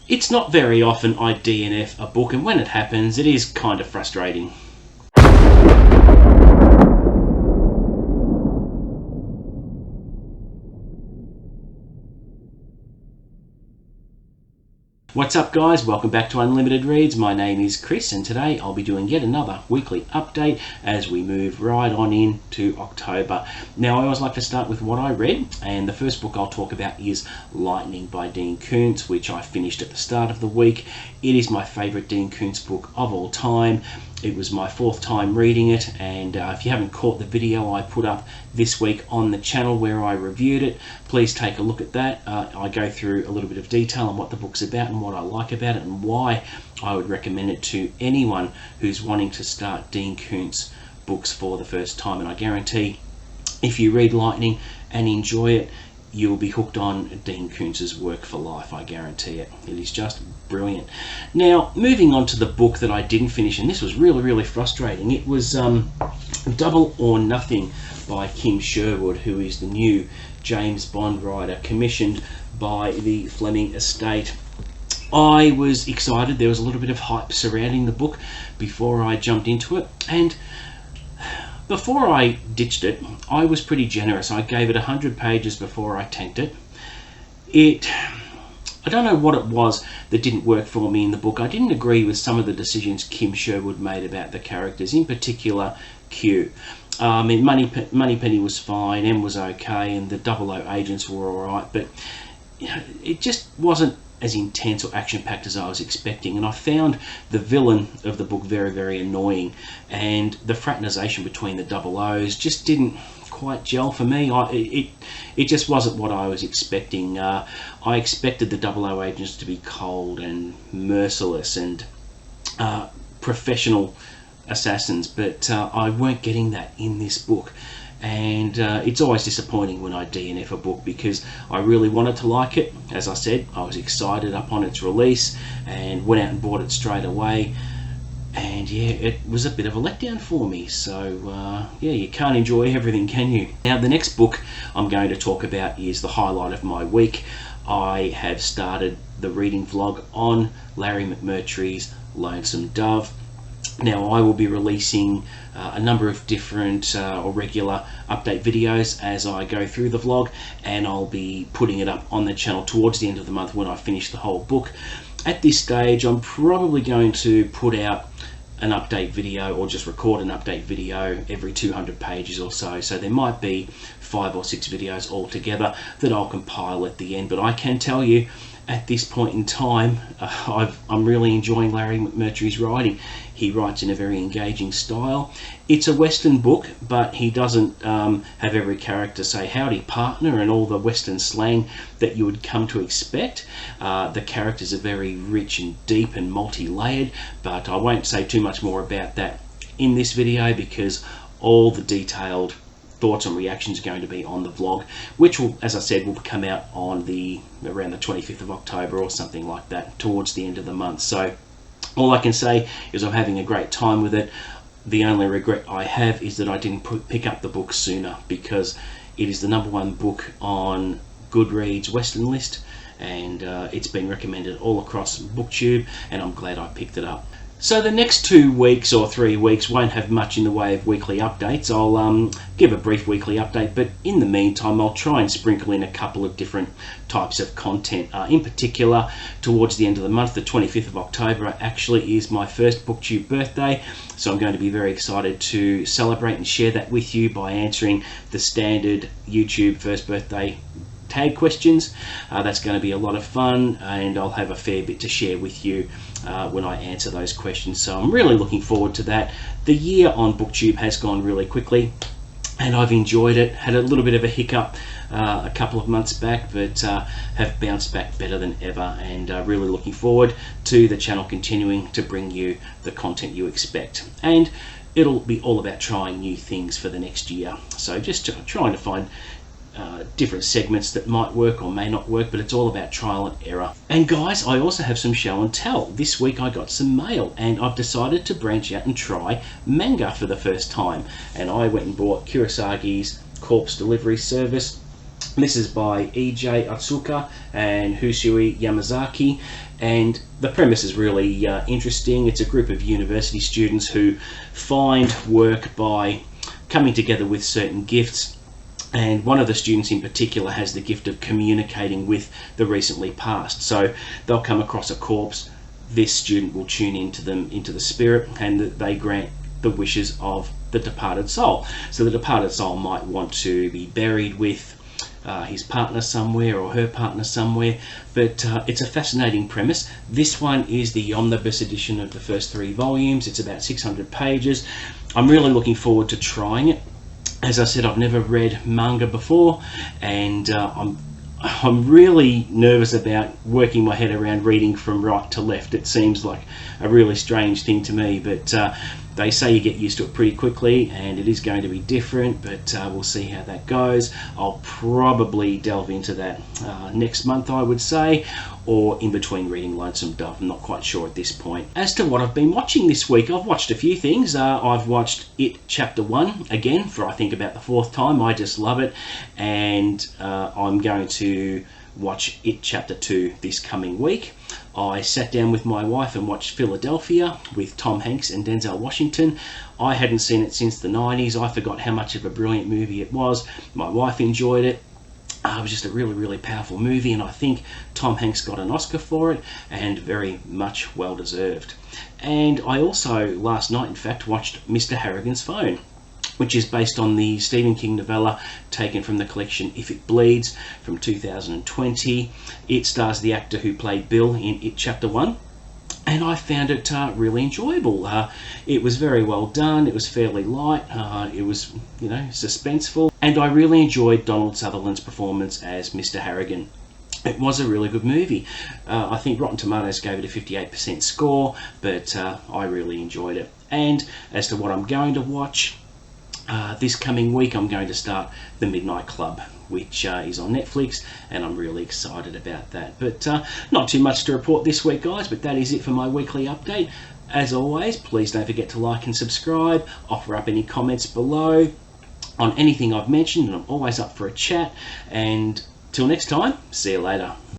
It's not very often I DNF a book, and when it happens, it is kind of frustrating. What's up guys, welcome back to Unlimited Reads. My name is Chris and today I'll be doing yet another weekly update as we move right on into October. Now I always like to start with what I read, and the first book I'll talk about is Lightning by Dean Koontz, which I finished at the start of the week. It is my favourite Dean Koontz book of all time. It was my fourth time reading it, and if you haven't caught the video I put up this week on the channel where I reviewed it, please take a look at that. I go through a little bit of detail on what the book's about and what I like about it and why I would recommend it to anyone who's wanting to start Dean Koontz books for the first time. And I guarantee if you read Lightning and enjoy it, you'll be hooked on Dean Koontz's work for life, I guarantee it. It is just brilliant. Now, moving on to the book that I didn't finish, and this was really frustrating. It was Double or Nothing by Sherwood, who is the new James Bond writer commissioned by the Fleming estate. I was excited. There was a little bit of hype surrounding the book before I jumped into it, and before I ditched it, I was pretty generous. I gave it 100 pages before I tanked it. I don't know what it was that didn't work for me in the book. I didn't agree with some of the decisions Sherwood made about the characters, in particular Q. I mean, Moneypenny was fine, M was okay, and the 00 agents were alright, but you know, it just wasn't as intense or action-packed as I was expecting, and I found the villain of the book very annoying, and the fraternization between the 00s just didn't quite gel for me. It just wasn't what I was expecting. I expected the 00 agents to be cold and merciless and professional assassins, but I weren't getting that in this book. And it's always disappointing when I DNF a book because I really wanted to like it. As I said, I was excited upon its release and went out and bought it straight away. And yeah, it was a bit of a letdown for me. So yeah, you can't enjoy everything, can you? Now, the next book I'm going to talk about is the highlight of my week. I have started the reading vlog on Larry McMurtry's Lonesome Dove. Now, I will be releasing a number of different or regular update videos as I go through the vlog, and I'll be putting it up on the channel towards the end of the month when I finish the whole book. At this stage, I'm probably going to put out an update video or just record an update video every 200 pages or so. So there might be 5 or 6 videos altogether that I'll compile at the end. But I can tell you, at this point in time, I'm really enjoying Larry McMurtry's writing. He writes in a very engaging style. It's a Western book, but he doesn't have every character say howdy partner and all the Western slang that you would come to expect. The characters are very rich and deep and multi-layered, but I won't say too much more about that in this video because all the detailed thoughts and reactions are going to be on the vlog, which will, as I said, will come out on around the 25th of October or something like that, towards the end of the month. So all I can say is I'm having a great time with it. The only regret I have is that I didn't pick up the book sooner, because it is the #1 book on Goodreads Western list, and it's been recommended all across BookTube, and I'm glad I picked it up. So the next 2 weeks or 3 weeks won't have much in the way of weekly updates. I'll give a brief weekly update, but in the meantime I'll try and sprinkle in a couple of different types of content. In particular, towards the end of the month, the 25th of October actually is my first BookTube birthday, so I'm going to be very excited to celebrate and share that with you by answering the standard YouTube first birthday tag questions. That's going to be a lot of fun, and I'll have a fair bit to share with you when I answer those questions. So I'm really looking forward to that. The year on BookTube has gone really quickly, and I've enjoyed it. Had a little bit of a hiccup a couple of months back, but have bounced back better than ever, and really looking forward to the channel continuing to bring you the content you expect. And it'll be all about trying new things for the next year. So just trying to find different segments that might work or may not work, but it's all about trial and error. And guys, I also have some show and tell. This week I got some mail, and I've decided to branch out and try manga for the first time. And I went and bought Kurosagi's Corpse Delivery Service, This is by E.J. Otsuka and Husui Yamazaki, and the premise is really interesting. It's a group of university students who find work by coming together with certain gifts, and one of the students in particular has the gift of communicating with the recently passed. So they'll come across a corpse, this student will tune into the spirit, and they grant the wishes of the departed soul. So the departed soul might want to be buried with his partner somewhere, or her partner somewhere, but it's a fascinating premise. This one is the omnibus edition of the first 3 volumes. It's about 600 pages. I'm really looking forward to trying it. As I said, I've never read manga before, and I'm really nervous about working my head around reading from right to left. It seems like a really strange thing to me, but they say you get used to it pretty quickly, and it is going to be different, but we'll see how that goes. I'll probably delve into that next month, I would say, or in between reading Lonesome Dove. I'm not quite sure at this point. As to what I've been watching this week, I've watched a few things. I've watched It Chapter 1 again for I think about the 4th time. I just love it, and I'm going to watch It Chapter 2 this coming week. I sat down with my wife and watched Philadelphia with Tom Hanks and Denzel Washington. I hadn't seen it since the 90s. I forgot how much of a brilliant movie it was. My wife enjoyed it. It was just a really, really powerful movie, and I think Tom Hanks got an Oscar for it, and very much well deserved. And I also, last night in fact, watched Mr. Harrigan's Phone, which is based on the Stephen King novella taken from the collection If It Bleeds from 2020. It stars the actor who played Bill in It Chapter 1, and I found it really enjoyable. It was very well done, it was fairly light, it was, suspenseful, and I really enjoyed Donald Sutherland's performance as Mr. Harrigan. It was a really good movie. I think Rotten Tomatoes gave it a 58% score, but I really enjoyed it. And as to what I'm going to watch, this coming week I'm going to start The Midnight Club, which is on Netflix, and I'm really excited about that. But not too much to report this week, guys, but that is it for my weekly update. As always, please don't forget to like and subscribe, offer up any comments below on anything I've mentioned, and I'm always up for a chat. And till next time, see you later.